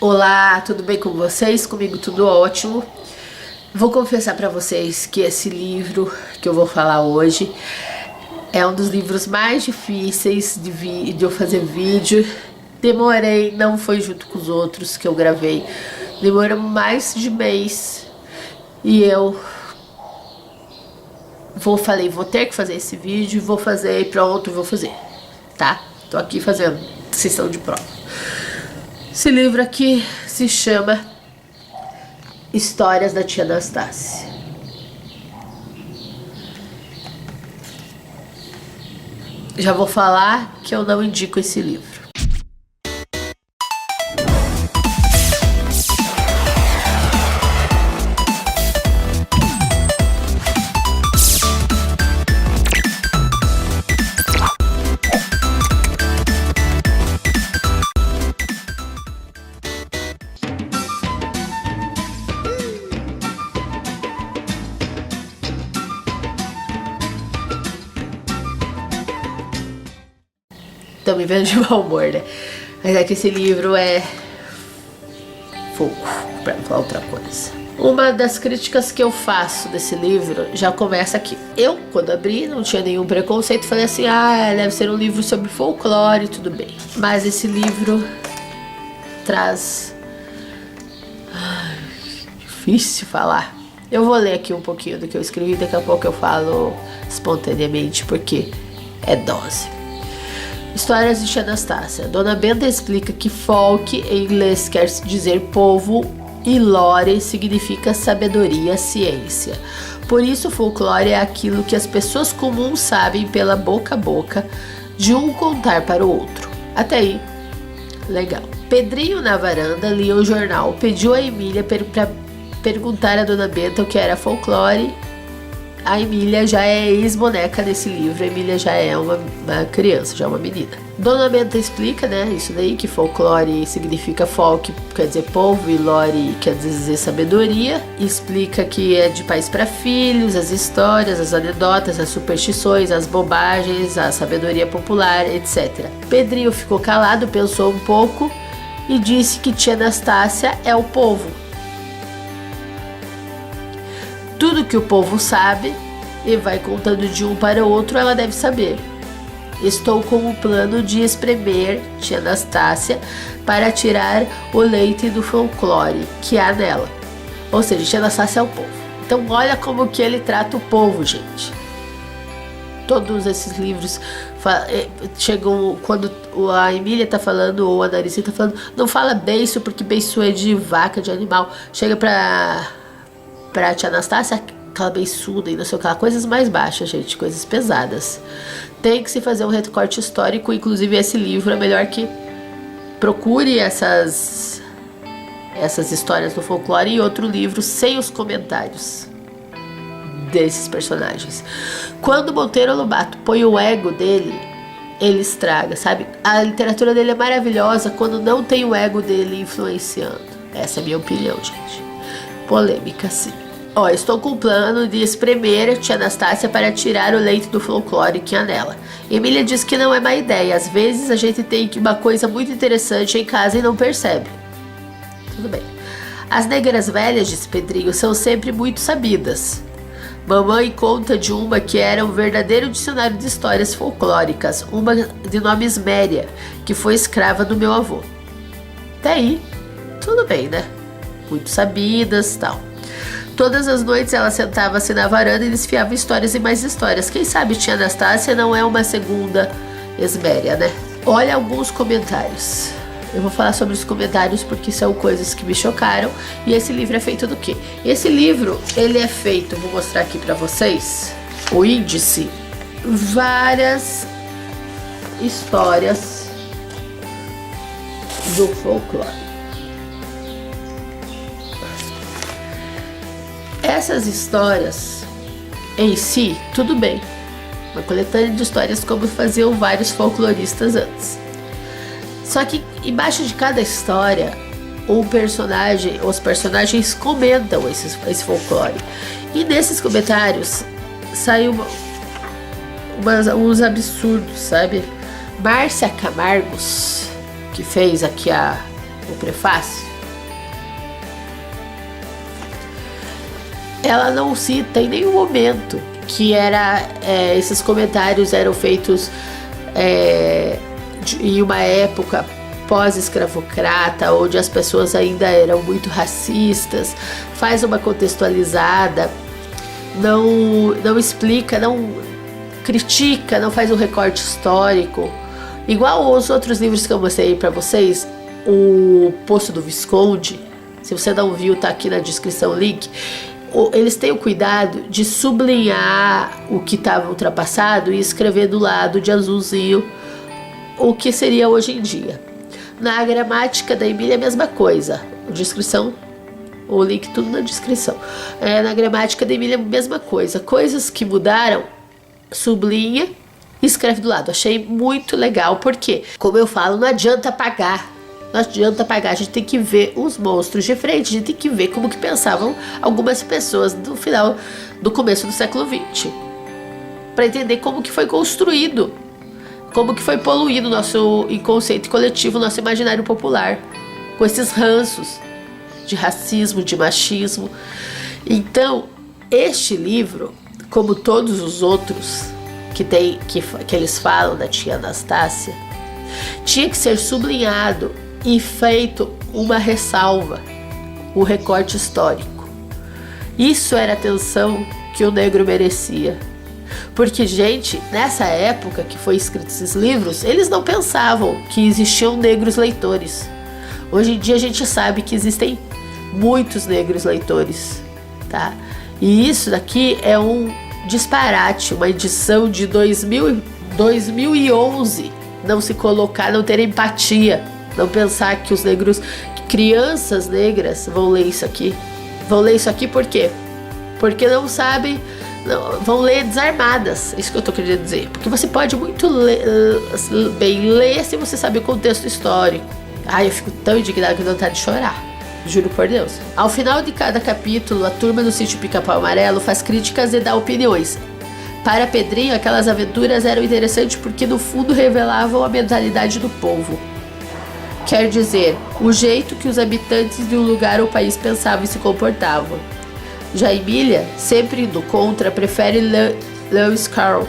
Olá, tudo bem com vocês? Comigo tudo ótimo. Vou confessar para vocês que esse livro que eu vou falar hoje é um dos livros mais difíceis de eu fazer vídeo. Demorei, não foi junto com os outros que eu gravei. Demorou mais de mês e eu falei, vou ter que fazer esse vídeo, vou fazer e pronto, vou fazer, tá? Tô aqui fazendo sessão de prova. Esse livro aqui se chama Histórias da Tia Anastácia. Já vou falar que eu não indico esse livro. Tô me vendo de mau humor, né? Mas é que esse livro é fogo, pra não falar outra coisa. Uma das críticas que eu faço desse livro já começa aqui. Eu, quando abri, não tinha nenhum preconceito. Falei assim, deve ser um livro sobre folclore, tudo bem. Mas esse livro traz... difícil falar. Eu vou ler aqui um pouquinho do que eu escrevi. Daqui a pouco eu falo espontaneamente, porque é dose. Histórias de Tia Anastácia. Dona Benta explica que folk em inglês quer dizer povo e lore significa sabedoria, ciência. Por isso, folclore é aquilo que as pessoas comuns sabem pela boca a boca, de um contar para o outro. Até aí, legal. Pedrinho na varanda lia o jornal, pediu a Emília para perguntar a Dona Benta o que era folclore. A Emília já é ex-boneca desse livro. A Emília já é uma criança, já é uma menina. Dona Benta explica, né, isso daí, que folclore significa folk, quer dizer povo, e lore quer dizer sabedoria. Explica que é de pais para filhos, as histórias, as anedotas, as superstições, as bobagens, a sabedoria popular, etc. Pedrinho ficou calado, pensou um pouco e disse que Tia Anastácia é o povo. Tudo que o povo sabe e vai contando de um para o outro, ela deve saber. Estou com o plano de espremer Tia Anastácia para tirar o leite do folclore que há nela. Ou seja, Tia Anastácia é o povo. Então olha como que ele trata o povo, gente. Todos esses livros chegam quando a Emília tá falando ou a Narizinha tá falando, não fala beiço porque beiço é de vaca, de animal. Chega pra Tia Anastácia, aquela beiçuda e não sei o que, coisas mais baixas, gente, coisas pesadas. Tem que se fazer um recorte histórico, inclusive esse livro é melhor que procure essas histórias do folclore e outro livro sem os comentários desses personagens. Quando Monteiro Lobato põe o ego dele, ele estraga, sabe? A literatura dele é maravilhosa quando não tem o ego dele influenciando. Essa é a minha opinião, gente. Polêmica, sim. Estou com o plano de espremer Tia Anastácia para tirar o leite do folclore que há nela. Emília diz que não é má ideia. Às vezes a gente tem uma coisa muito interessante em casa e não percebe. Tudo bem. As negras velhas, disse Pedrinho, são sempre muito sabidas. Mamãe conta de uma que era um verdadeiro dicionário de histórias folclóricas, uma de nome Esméria, que foi escrava do meu avô. Até aí, tudo bem, né? Muito sabidas, tal. Todas as noites ela sentava-se na varanda e desfiava histórias e mais histórias. Quem sabe Tia Anastácia não é uma segunda Esméria, né? Olha alguns comentários. Eu vou falar sobre os comentários porque são coisas que me chocaram. E esse livro é feito do quê? Esse livro, ele é feito, vou mostrar aqui pra vocês, o índice, várias histórias do folclore. Essas histórias em si, tudo bem, uma coletânea de histórias como faziam vários folcloristas antes. Só que embaixo de cada história, os personagens comentam esse folclore. E nesses comentários saiu uns absurdos, sabe? Márcia Camargos, que fez aqui o prefácio, ela não cita em nenhum momento que esses comentários eram feitos em uma época pós-escravocrata, onde as pessoas ainda eram muito racistas. Faz uma contextualizada, não explica, não critica, não faz um recorte histórico. Igual os outros livros que eu mostrei para vocês, o Poço do Visconde, se você não viu, tá aqui na descrição o link. Eles têm o cuidado de sublinhar o que estava ultrapassado e escrever do lado de azulzinho o que seria hoje em dia. Na gramática da Emília é a mesma coisa. Descrição, o link tudo na descrição. Na gramática da Emília é a mesma coisa. Coisas que mudaram, sublinha e escreve do lado. Achei muito legal, porque, como eu falo, não adianta apagar. Não adianta apagar, a gente tem que ver os monstros de frente, a gente tem que ver como que pensavam algumas pessoas do começo do século XX. Para entender como que foi construído, como que foi poluído o nosso inconsciente coletivo, nosso imaginário popular, com esses ranços de racismo, de machismo. Então, este livro, como todos os outros que eles falam da tia Anastácia, tinha que ser sublinhado e feito uma ressalva, um recorte histórico. Isso era a atenção que o negro merecia. Porque, gente, nessa época que foi escrito esses livros, eles não pensavam que existiam negros leitores. Hoje em dia a gente sabe que existem muitos negros leitores, tá? E isso daqui é um disparate, uma edição de 2011. Não se colocar, não ter empatia, não pensar que os negros, que crianças negras vão ler isso aqui. Vão ler isso aqui por quê? Porque não sabem, vão ler desarmadas, isso que eu tô querendo dizer. Porque você pode muito bem ler se você sabe o contexto histórico. Ai, eu fico tão indignada que eu dou vontade de chorar. Juro por Deus. Ao final de cada capítulo, a turma do Sítio Pica-Pau Amarelo faz críticas e dá opiniões. Para Pedrinho, aquelas aventuras eram interessantes porque no fundo revelavam a mentalidade do povo. Quer dizer, o jeito que os habitantes de um lugar ou país pensavam e se comportavam. Já Emília, sempre indo contra, prefere Lewis Carroll,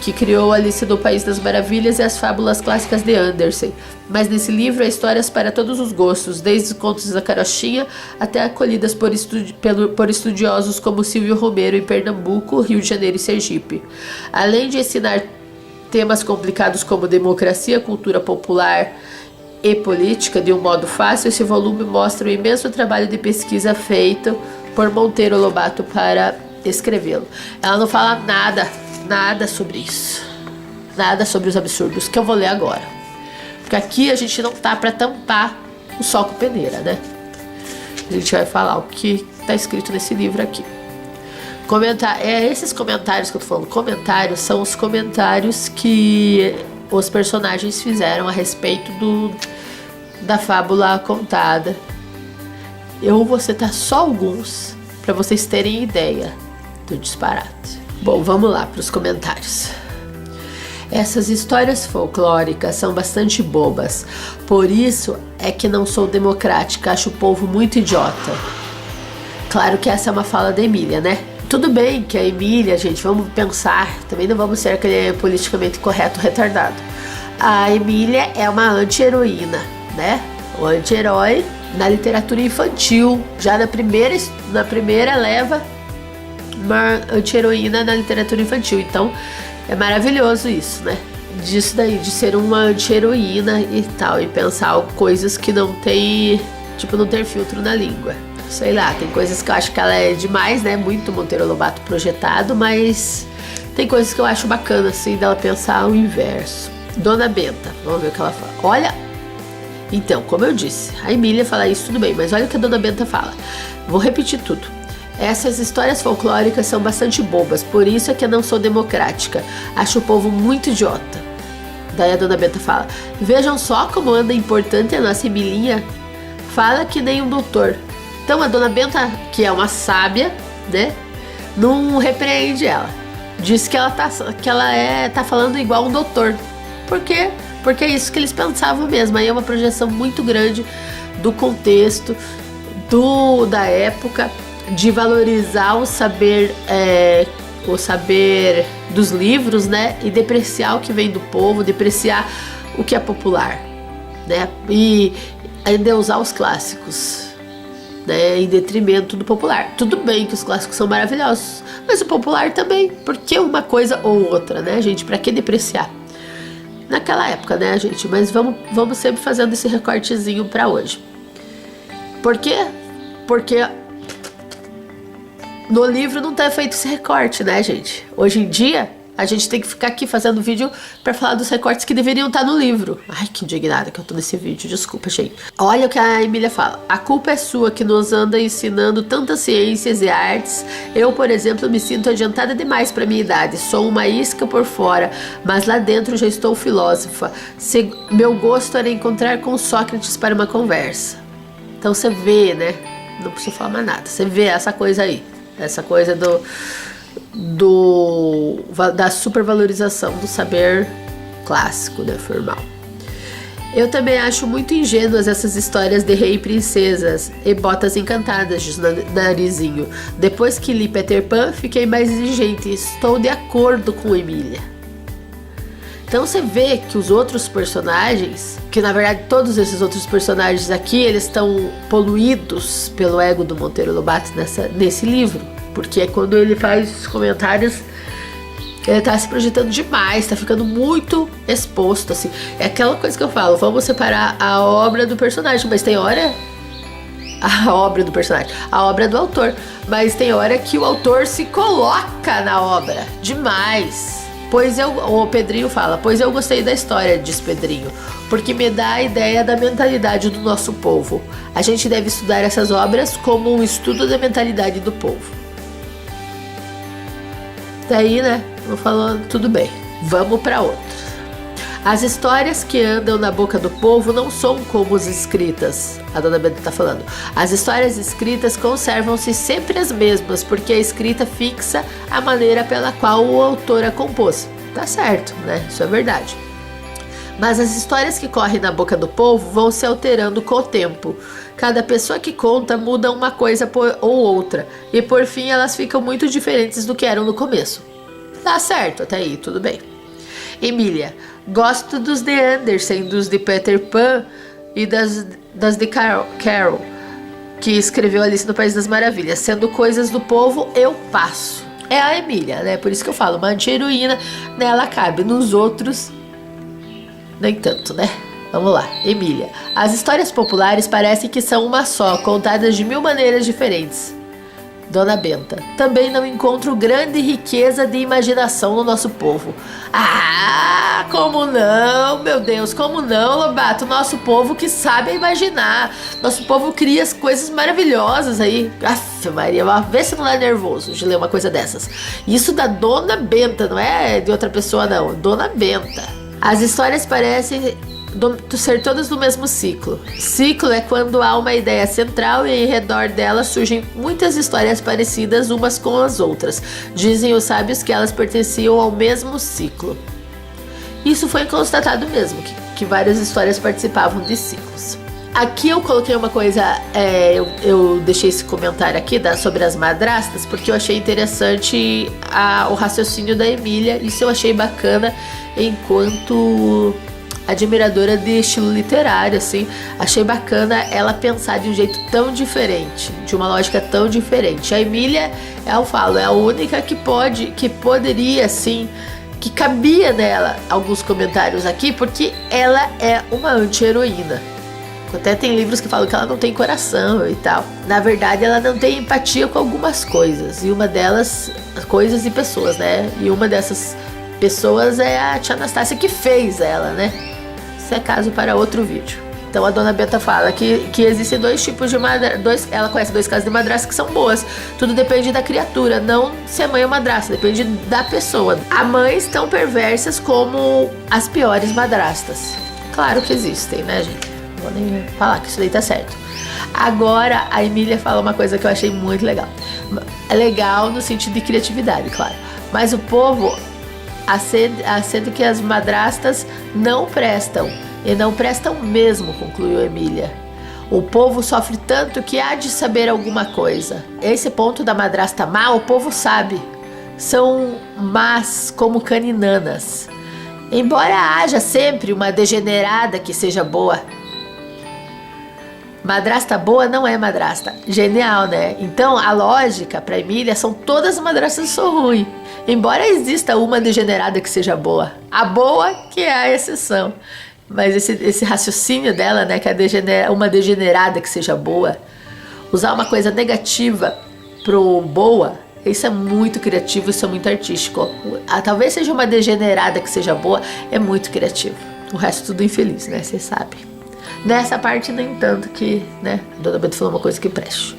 que criou Alice no País das Maravilhas e as fábulas clássicas de Andersen. Mas nesse livro há histórias para todos os gostos, desde contos da carochinha até acolhidas por estudiosos como Silvio Romero em Pernambuco, Rio de Janeiro e Sergipe. Além de ensinar temas complicados como democracia, cultura popular e política de um modo fácil, esse volume mostra o imenso trabalho de pesquisa feito por Monteiro Lobato para escrevê-lo. Ela não fala nada sobre isso, nada sobre os absurdos que eu vou ler agora, porque aqui a gente não tá para tampar o sol com peneira, né? A gente vai falar o que tá escrito nesse livro aqui. Esses comentários que eu tô falando, comentários são os comentários que os personagens fizeram a respeito da fábula contada. Eu vou citar só alguns para vocês terem ideia do disparate. Bom, vamos lá para os comentários. Essas histórias folclóricas são bastante bobas, por isso é que não sou democrática, acho o povo muito idiota. Claro que essa é uma fala da Emília, né? Tudo bem que a Emília, gente, vamos pensar, também não vamos ser aquele politicamente correto retardado. A Emília é uma anti-heroína, né? O anti-herói na literatura infantil, já na primeira leva, uma anti-heroína na literatura infantil. Então é maravilhoso isso, né? Disso daí, de ser uma anti-heroína e tal, e pensar coisas que não tem, tipo, não ter filtro na língua. Sei lá, tem coisas que eu acho que ela é demais, né? Muito Monteiro Lobato projetado, mas tem coisas que eu acho bacana, assim, dela pensar o inverso. Dona Benta, vamos ver o que ela fala. Olha, então, como eu disse, a Emília fala isso tudo bem, mas olha o que a Dona Benta fala. Vou repetir tudo. Essas histórias folclóricas são bastante bobas, por isso é que eu não sou democrática. Acho o povo muito idiota. Daí a Dona Benta fala, vejam só como anda importante a nossa Emilinha. Fala que nem um doutor. Então a Dona Benta, que é uma sábia, né, não repreende ela. Diz que ela tá falando igual um doutor. Por quê? Porque é isso que eles pensavam mesmo. Aí é uma projeção muito grande do contexto da época. de valorizar o saber dos livros, né? E depreciar o que vem do povo, depreciar o que é popular, né? E endeusar os clássicos, né? Em detrimento do popular. Tudo bem que os clássicos são maravilhosos, mas o popular também. Por que uma coisa ou outra, né, gente? Pra que depreciar? Naquela época, né, gente? Mas vamos sempre fazendo esse recortezinho pra hoje. Por quê? Porque no livro não tá feito esse recorte, né, gente? Hoje em dia, a gente tem que ficar aqui fazendo vídeo pra falar dos recortes que deveriam estar no livro. Ai, que indignada que eu tô nesse vídeo, desculpa, gente. Olha o que a Emília fala. A culpa é sua que nos anda ensinando tantas ciências e artes. Eu, por exemplo, me sinto adiantada demais pra minha idade. Sou uma isca por fora, mas lá dentro já estou filósofa. Meu gosto era encontrar com Sócrates para uma conversa. Então você vê, né? Não precisa falar mais nada. Você vê essa coisa aí. Essa coisa da supervalorização do saber clássico, né, formal. Eu também acho muito ingênuas essas histórias de rei e princesas e botas encantadas, diz Narizinho. Depois que li Peter Pan, fiquei mais exigente. Estou de acordo com Emília. Então você vê que os outros personagens, que na verdade todos esses outros personagens aqui, eles estão poluídos pelo ego do Monteiro Lobato nesse livro. Porque quando ele faz os comentários, ele tá se projetando demais, tá ficando muito exposto, assim. É aquela coisa que eu falo, vamos separar a obra do personagem, mas tem hora... A obra do personagem, a obra do autor. Mas tem hora que o autor se coloca na obra, demais. O Pedrinho fala, pois eu gostei da história, diz Pedrinho, porque me dá a ideia da mentalidade do nosso povo. A gente deve estudar essas obras como um estudo da mentalidade do povo. Daí, né, vou falando, tudo bem, vamos para outra. As histórias que andam na boca do povo não são como as escritas, a dona Benta tá falando. As histórias escritas conservam-se sempre as mesmas, porque a escrita fixa a maneira pela qual o autor a compôs. Tá certo, né? Isso é verdade. Mas as histórias que correm na boca do povo vão se alterando com o tempo. Cada pessoa que conta muda uma coisa ou outra, e por fim elas ficam muito diferentes do que eram no começo. Tá certo, até aí, tudo bem. Emília, gosto dos de Andersen, dos de Peter Pan e das de Carol, que escreveu Alice no País das Maravilhas. Sendo coisas do povo, eu passo. É a Emília, né? Por isso que eu falo, uma anti-heroína, nela cabe. Nos outros, nem tanto, né? Vamos lá, Emília. As histórias populares parecem que são uma só, contadas de 1000 maneiras diferentes. Dona Benta, também não encontro grande riqueza de imaginação no nosso povo. Ah, como não, meu Deus, como não, Lobato? Nosso povo que sabe imaginar. Nosso povo cria as coisas maravilhosas aí. Aff, Maria, vê se não é nervoso de ler uma coisa dessas. Isso da Dona Benta, não é de outra pessoa não, Dona Benta. As histórias parecem ser todas do mesmo ciclo. Ciclo é quando há uma ideia central e em redor dela surgem muitas histórias parecidas umas com as outras. Dizem os sábios que elas pertenciam ao mesmo ciclo. Isso foi constatado mesmo, que várias histórias participavam de ciclos. Aqui eu coloquei uma coisa, eu deixei esse comentário aqui sobre as madrastas, porque eu achei interessante o raciocínio da Emília. Isso eu achei bacana enquanto admiradora de estilo literário, assim. Achei bacana ela pensar de um jeito tão diferente, de uma lógica tão diferente. A Emília, eu falo, é a única que poderia, assim, que cabia nela alguns comentários aqui, porque ela é uma anti-heroína. Até tem livros que falam que ela não tem coração e tal. Na verdade, ela não tem empatia com algumas coisas, e uma delas, coisas e pessoas, né? E uma dessas pessoas é a tia Anastácia, que fez ela, né? Isso é caso para outro vídeo. Então a dona Benta fala que existem dois tipos de madrasta. Ela conhece 2 casos de madrasta que são boas. Tudo depende da criatura, não se a mãe é madrasta, depende da pessoa. Há mães tão perversas como as piores madrastas. Claro que existem, né, gente? Não vou nem falar que isso daí tá certo. Agora a Emília fala uma coisa que eu achei muito legal. É legal no sentido de criatividade, claro. Mas o povo acende que as madrastas não prestam. E não prestam mesmo, concluiu Emília. O povo sofre tanto que há de saber alguma coisa. Esse ponto da madrasta má, o povo sabe. São más como caninanas. Embora haja sempre uma degenerada que seja boa. Madrasta boa não é madrasta. Genial, né? Então, a lógica para Emília são todas as madrastas que são ruins. Embora exista uma degenerada que seja boa. A boa que é a exceção. Mas esse raciocínio dela, né? Que uma degenerada que seja boa. Usar uma coisa negativa pro boa, isso é muito criativo, isso é muito artístico. Talvez seja uma degenerada que seja boa, é muito criativo. O resto tudo infeliz, né? Você sabe. Nessa parte, nem tanto que, né? A Dona Benta falou uma coisa que preste.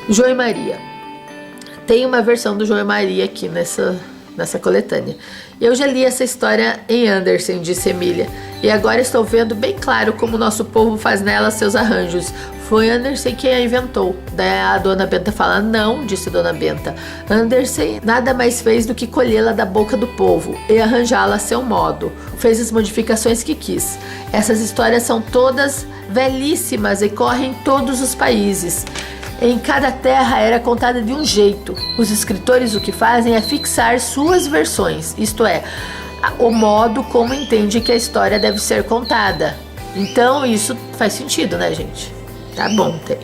João e Maria. Tem uma versão do João e Maria aqui nessa coletânea. Eu já li essa história em Andersen, disse Emília, e agora estou vendo bem claro como o nosso povo faz nela seus arranjos. Foi Andersen quem a inventou. Daí a Dona Benta fala, não, disse Dona Benta. Andersen nada mais fez do que colhê-la da boca do povo e arranjá-la a seu modo. Fez as modificações que quis. Essas histórias são todas velhíssimas e correm em todos os países. Em cada terra era contada de um jeito. Os escritores o que fazem é fixar suas versões, isto é, o modo como entende que a história deve ser contada. Então isso faz sentido, né, gente? Tá bom, tem.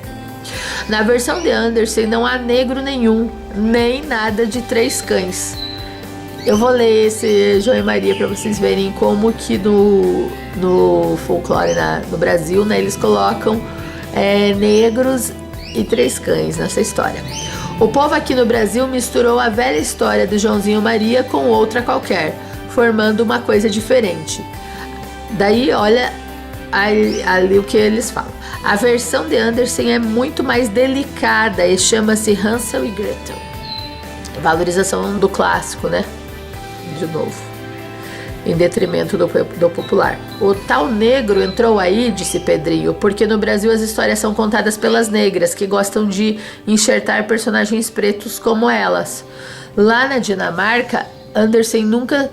Na versão de Andersen não há negro nenhum, nem nada de 3 cães. Eu vou ler esse João e Maria para vocês verem como que no folclore no Brasil, né, eles colocam negros e 3 cães nessa história. O povo aqui no Brasil misturou a velha história do Joãozinho Maria com outra qualquer, formando uma coisa diferente. Daí, olha ali o que eles falam. A versão de Andersen é muito mais delicada e chama-se Hansel e Gretel. Valorização do clássico, né? De novo. Em detrimento do popular. O tal negro entrou aí, disse Pedrinho, porque no Brasil as histórias são contadas pelas negras, que gostam de enxertar personagens pretos como elas. Lá na Dinamarca, Andersen nunca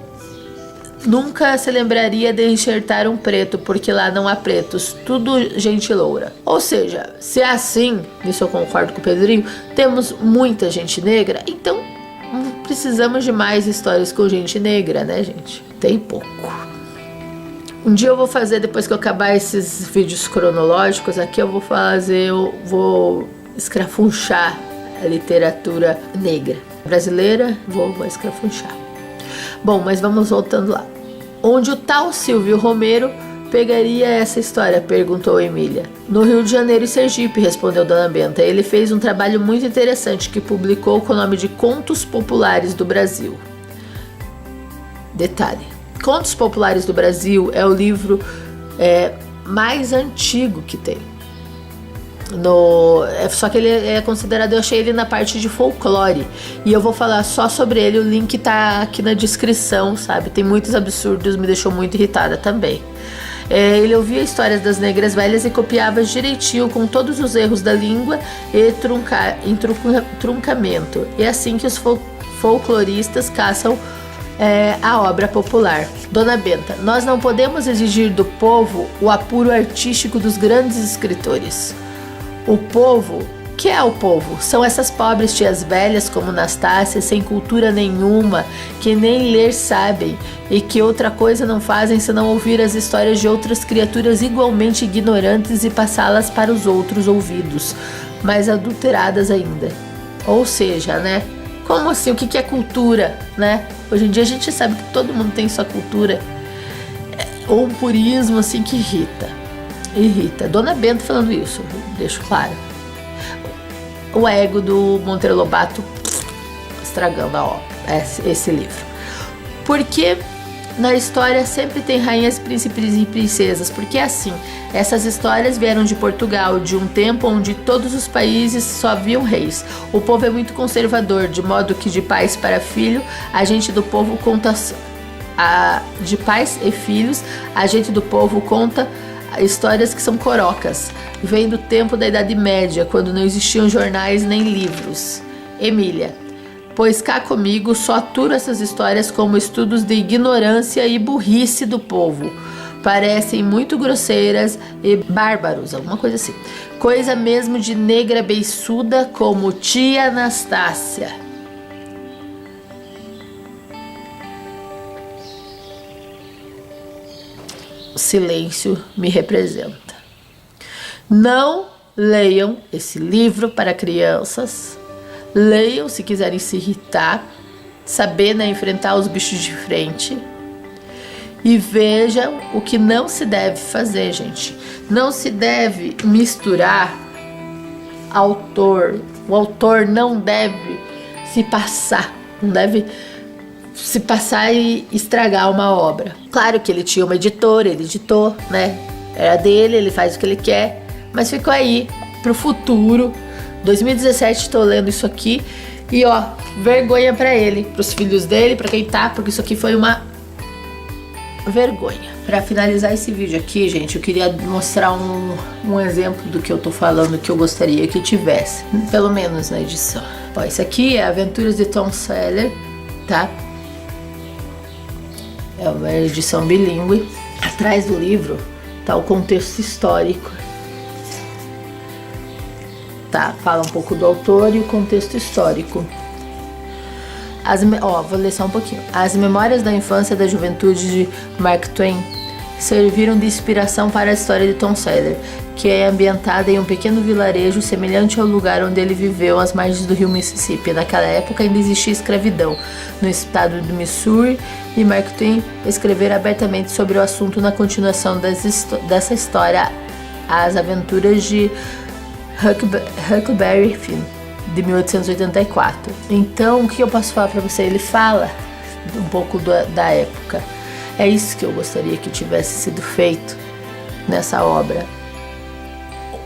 se lembraria de enxertar um preto, porque lá não há pretos, tudo gente loura. Ou seja, se é assim, nisso eu concordo com o Pedrinho, temos muita gente negra, então precisamos de mais histórias com gente negra, né, gente? Tem pouco. Um dia eu vou fazer, depois que eu acabar esses vídeos cronológicos aqui, eu vou escrafunchar a literatura negra brasileira, vou escrafunchar. Bom, mas vamos voltando lá. Onde o tal Silvio Romero pegaria essa história? Perguntou Emília. No Rio de Janeiro e Sergipe, respondeu Dona Benta. Ele fez um trabalho muito interessante que publicou com o nome de Contos Populares do Brasil. Detalhe: Contos Populares do Brasil é o livro mais antigo que tem. Só que ele é considerado, eu achei ele na parte de folclore, e eu vou falar só sobre ele, o link tá aqui na descrição, sabe? Tem muitos absurdos, me deixou muito irritada também. Ele ouvia histórias das negras velhas e copiava direitinho com todos os erros da língua e truncamento. E é assim que os folcloristas caçam a obra popular. Dona Benta, nós não podemos exigir do povo o apuro artístico dos grandes escritores. O povo, que é o povo? São essas pobres tias velhas como Nastácia, sem cultura nenhuma, que nem ler sabem e que outra coisa não fazem senão ouvir as histórias de outras criaturas igualmente ignorantes e passá-las para os outros ouvidos, mais adulteradas ainda. Ou seja, né? Como assim? O que é cultura, né? Hoje em dia a gente sabe que todo mundo tem sua cultura. Ou um purismo assim que irrita. Dona Benta falando isso, deixo claro. O ego do Monteiro Lobato estragando a obra, esse livro. Porque na história sempre tem rainhas, príncipes e princesas, porque assim, essas histórias vieram de Portugal, de um tempo onde todos os países só haviam reis. O povo é muito conservador, de modo que de pais para filho, a gente do povo conta... de pais e filhos, a gente do povo conta histórias que são corocas. Vem do tempo da Idade Média, quando não existiam jornais nem livros. Emília, pois cá comigo só aturo essas histórias como estudos de ignorância e burrice do povo. parecem muito grosseiras e bárbaros, alguma coisa assim. Coisa mesmo de negra beiçuda como tia Anastácia. O silêncio me representa. Não leiam esse livro para crianças. Leiam se quiserem se irritar, saber, né, enfrentar os bichos de frente. E vejam o que não se deve fazer, gente. Não se deve misturar autor. O autor não deve se passar. Não deve se passar e estragar uma obra. Claro que ele tinha uma editora, ele editou, né? Era dele, ele faz o que ele quer. Mas ficou aí pro futuro. 2017 tô lendo isso aqui. E ó, vergonha pra ele, pros filhos dele, pra quem tá. Porque isso aqui foi uma vergonha. Pra finalizar esse vídeo aqui, gente, eu queria mostrar um exemplo do que eu tô falando, que eu gostaria que tivesse, pelo menos na edição. Ó, esse aqui é Aventuras de Tom Sawyer, tá? É uma edição bilíngue. Atrás do livro tá o contexto histórico, tá? Fala um pouco do autor e o contexto histórico. Vou ler só um pouquinho. As memórias da infância e da juventude de Mark Twain serviram de inspiração para a história de Tom Sawyer, que é ambientada em um pequeno vilarejo semelhante ao lugar onde ele viveu às margens do rio Mississippi. Naquela época ainda existia escravidão no estado do Missouri, e Mark Twain escrevera abertamente sobre o assunto na continuação dessa história, As Aventuras de Huckleberry Finn, de 1884. Então, o que eu posso falar para você? Ele fala um pouco da época. É isso que eu gostaria que tivesse sido feito nessa obra,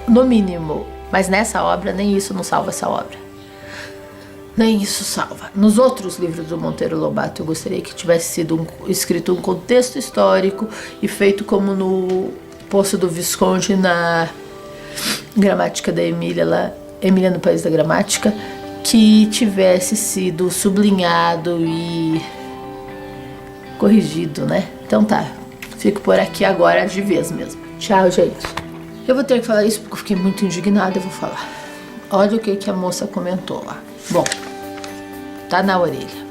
no mínimo. Mas nessa obra, nem isso não salva essa obra. Nem isso salva. Nos outros livros do Monteiro Lobato, eu gostaria que tivesse sido escrito um contexto histórico e feito como no Poço do Visconde, na Gramática da Emília, lá, Emília no País da Gramática, que tivesse sido sublinhado e corrigido, né? Então tá, fico por aqui agora de vez mesmo. Tchau, gente. Eu vou ter que falar isso porque eu fiquei muito indignada, eu vou falar. Olha o que a moça comentou lá. Bom, tá na orelha.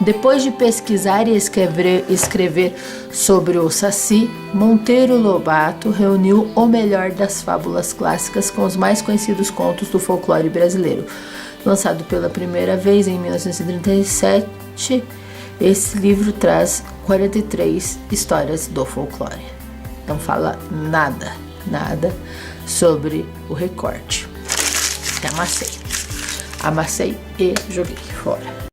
Depois de pesquisar e escrever sobre o Saci, Monteiro Lobato reuniu o melhor das fábulas clássicas com os mais conhecidos contos do folclore brasileiro. Lançado pela primeira vez em 1937, esse livro traz 43 histórias do folclore. Não fala nada sobre o recorte. Amassei e joguei fora.